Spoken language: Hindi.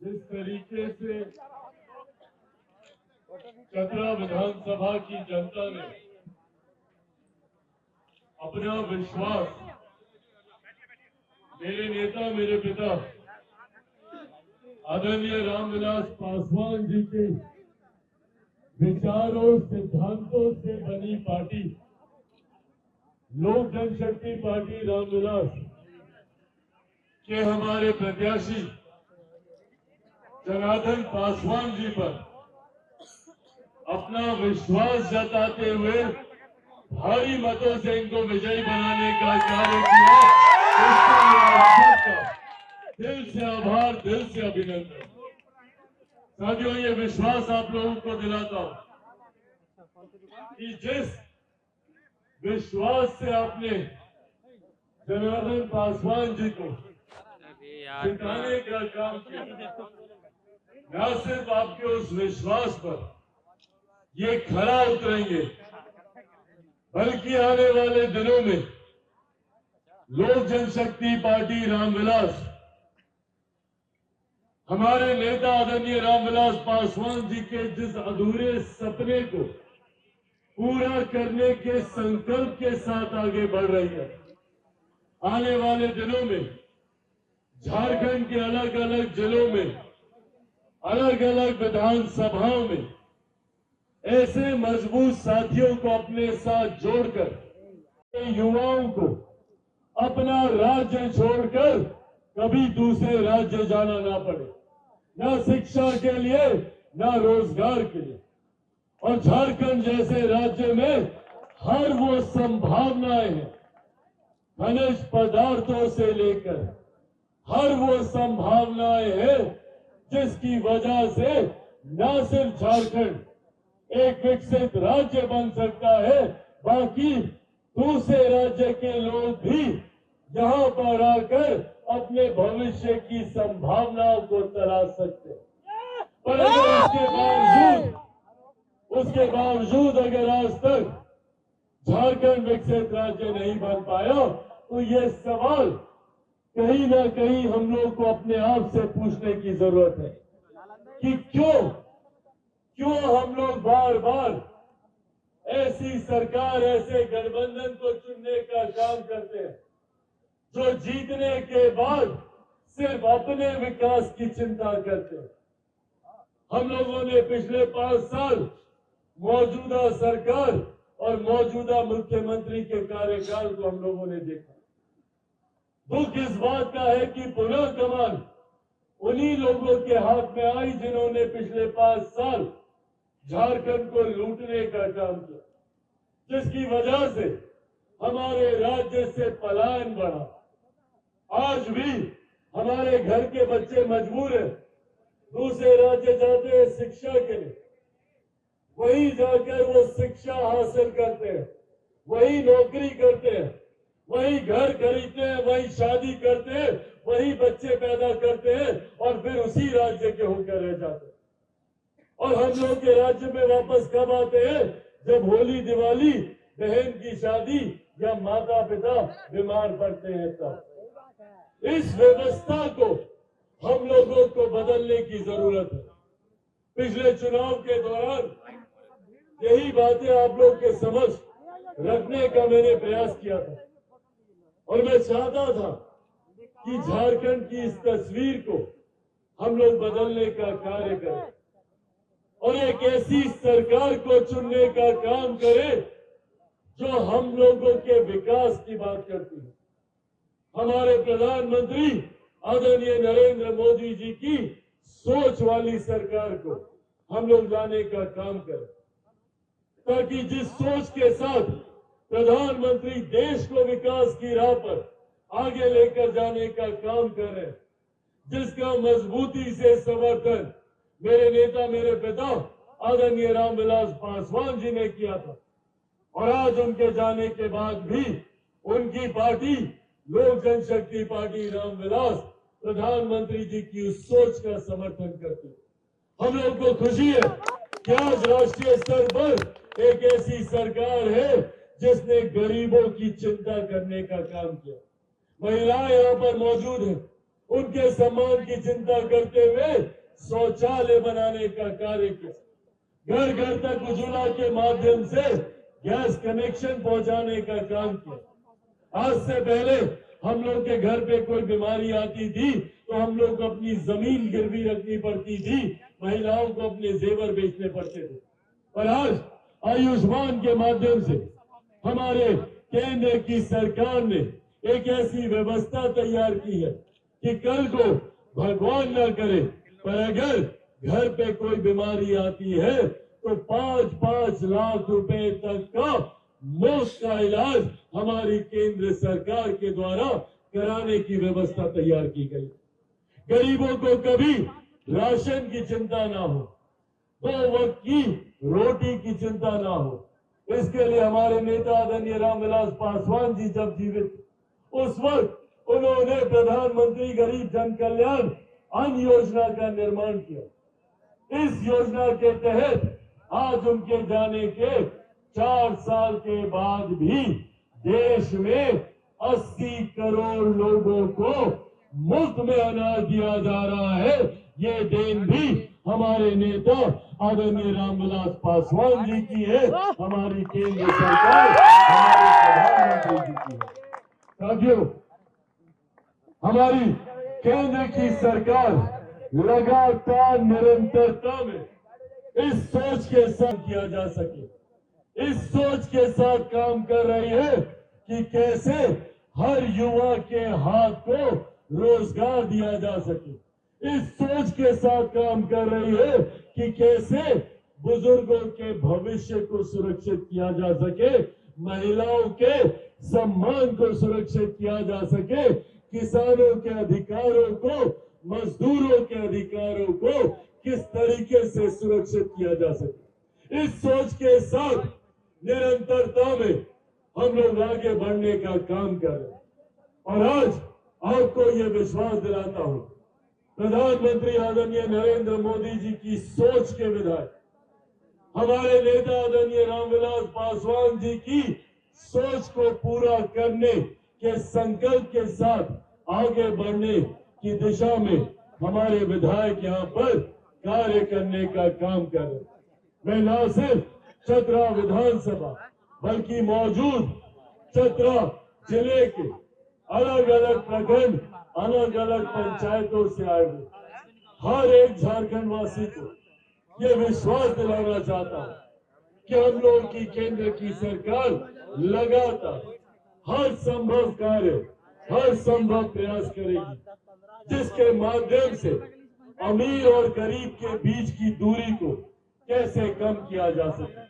जिस तरीके से चतरा विधानसभा की जनता ने अपना विश्वास मेरे नेता मेरे पिता आदरणीय रामविलास पासवान जी के विचारों सिद्धांतों से बनी पार्टी लोक जनशक्ति पार्टी रामविलास के हमारे प्रत्याशी जनार्दन पासवान जी पर अपना विश्वास जताते हुए भारी मतों से इनको विजयी बनाने का कार्य किया। इसका दिल से आभार, दिल से अभिनंदन। साथियों, ये विश्वास आप लोगों को दिलाता हूं कि जिस विश्वास से आपने जनार्दन पासवान जी को जिताने का काम किया, न सिर्फ आपके उस विश्वास पर ये खरा उतरेंगे, बल्कि आने वाले दिनों में लोक जनशक्ति पार्टी रामविलास हमारे नेता आदरणीय रामविलास पासवान जी के जिस अधूरे सपने को पूरा करने के संकल्प के साथ आगे बढ़ रही है। आने वाले दिनों में झारखंड के अलग अलग जिलों में, अलग अलग विधानसभाओं में ऐसे मजबूत साथियों को अपने साथ जोड़कर युवाओं को अपना राज्य छोड़कर कभी दूसरे राज्य जाना ना पड़े, न शिक्षा के लिए न रोजगार के लिए। और झारखंड जैसे राज्य में हर वो संभावनाएं हैं, खनिज पदार्थों से लेकर हर वो संभावनाएं हैं जिसकी वजह से न सिर्फ झारखंड एक विकसित राज्य बन सकता है, बाकी दूसरे राज्य के लोग भी यहाँ पर आकर अपने भविष्य की संभावनाओं को तलाश सकते हैं। पर अगर उसके बावजूद अगर आज तक झारखंड विकसित राज्य नहीं बन पाया, तो ये सवाल कहीं ना कहीं हम लोग को अपने आप से पूछने की जरूरत है कि क्यों हम लोग बार बार ऐसी सरकार, ऐसे गठबंधन को चुनने का काम करते हैं जो जीतने के बाद सिर्फ अपने विकास की चिंता करते हैं। हम लोगों ने पिछले 5 साल मौजूदा सरकार और मौजूदा मुख्यमंत्री के कार्यकाल को हम लोगों ने देखा। दुख इस बात का है कि पुनः कमान उन्हीं लोगों के हाथ में आई जिन्होंने पिछले 5 साल झारखंड को लूटने का काम किया, जिसकी वजह से हमारे राज्य से पलायन बढ़ा। आज भी हमारे घर के बच्चे मजबूर हैं, दूसरे राज्य जाते हैं शिक्षा के लिए, वहीं जाकर वो शिक्षा हासिल करते हैं, वही नौकरी करते हैं, वही घर खरीदते हैं, वही शादी करते हैं, वही बच्चे पैदा करते हैं और फिर उसी राज्य के होकर रह जाते हैं। और हम लोग के राज्य में वापस कब आते हैं? जब होली दिवाली, बहन की शादी या माता पिता बीमार पड़ते हैं तब। इस व्यवस्था को हम लोगों को बदलने की जरूरत है। पिछले चुनाव के दौरान यही बातें आप लोग के समक्ष रखने का मैंने प्रयास किया था और मैं चाहता था कि झारखंड की इस तस्वीर को हम लोग बदलने का कार्य करें और एक ऐसी सरकार को चुनने का काम करें जो हम लोगों के विकास की बात करती है। हमारे प्रधानमंत्री आदरणीय नरेंद्र मोदी जी की सोच वाली सरकार को हम लोग लाने का काम करें, ताकि जिस सोच के साथ प्रधानमंत्री देश को विकास की राह पर आगे लेकर जाने का काम कर रहे हैं, जिसका मजबूती से समर्थन मेरे नेता मेरे पिता आदरणीय रामविलास पासवान जी ने किया था और आज उनके जाने के बाद भी उनकी पार्टी लोक जनशक्ति पार्टी रामविलास प्रधानमंत्री जी की उस सोच का समर्थन करती है। हम लोग को खुशी है कि आज राष्ट्रीय स्तर पर एक ऐसी सरकार है जिसने गरीबों की चिंता करने का काम किया। महिलाएं यहाँ पर मौजूद हैं, उनके सम्मान की चिंता करते हुए शौचालय बनाने का कार्य किया, घर घर तक उज्ज्वला के माध्यम से गैस कनेक्शन पहुंचाने का काम किया। आज से पहले हम लोग के घर पे कोई बीमारी आती थी तो हम लोग को अपनी जमीन गिरवी रखनी पड़ती थी, महिलाओं को अपने जेवर बेचने पड़ते थे। और आज आयुष्मान के माध्यम से हमारे केंद्र की सरकार ने एक ऐसी व्यवस्था तैयार की है कि कल को भगवान न करे पर अगर घर पे कोई बीमारी आती है तो 5-5 लाख रुपए तक का मुफ्त का इलाज हमारी केंद्र सरकार के द्वारा कराने की व्यवस्था तैयार की गई। गरीबों को कभी राशन की चिंता ना हो, 2 वक्त की रोटी की चिंता ना हो। इसके लिए हमारे नेता आदरणीय रामविलास पासवान जी जब जीवित उस वक्त उन्होंने प्रधानमंत्री गरीब जन कल्याण अन्न योजना का निर्माण किया। इस योजना के तहत आज उनके जाने के 4 साल के बाद भी देश में 80 करोड़ लोगों को मुफ्त में अनाज दिया जा रहा है। ये देन भी हमारे नेता आदरणीय रामविलास पासवान जी की है, हमारी केंद्र सरकार, हमारे प्रधानमंत्री जी की है। साथियों, हमारी केंद्र की सरकार लगातार निरंतरता में इस सोच के साथ किया जा सके, इस सोच के साथ काम कर रही है कि कैसे हर युवा के हाथ को रोजगार दिया जा सके। इस सोच के साथ काम कर रही है कि कैसे बुजुर्गों के भविष्य को सुरक्षित किया जा सके, महिलाओं के सम्मान को सुरक्षित किया जा सके, किसानों के अधिकारों को, मजदूरों के अधिकारों को किस तरीके से सुरक्षित किया जा सके। इस सोच के साथ निरंतरता में हम लोग आगे बढ़ने का काम कर रहे हैं। और आज आपको ये विश्वास दिलाता हूं, प्रधानमंत्री आदरणीय नरेंद्र मोदी जी की सोच के विधायक, हमारे नेता आदरणीय रामविलास पासवान जी की सोच को पूरा करने के संकल्प के साथ आगे बढ़ने की दिशा में हमारे विधायक यहाँ पर कार्य करने का काम कर रहे हैं। मैं न सिर्फ चतरा विधानसभा बल्कि मौजूद चतरा जिले के अलग अलग प्रखंड, अलग अलग पंचायतों से आए हुए हर एक झारखंड वासी को ये विश्वास दिलाना चाहता हूं कि हम लोग की केंद्र की सरकार लगातार हर संभव कार्य, हर संभव प्रयास करेगी, जिसके माध्यम से अमीर और गरीब के बीच की दूरी को कैसे कम किया जा सके,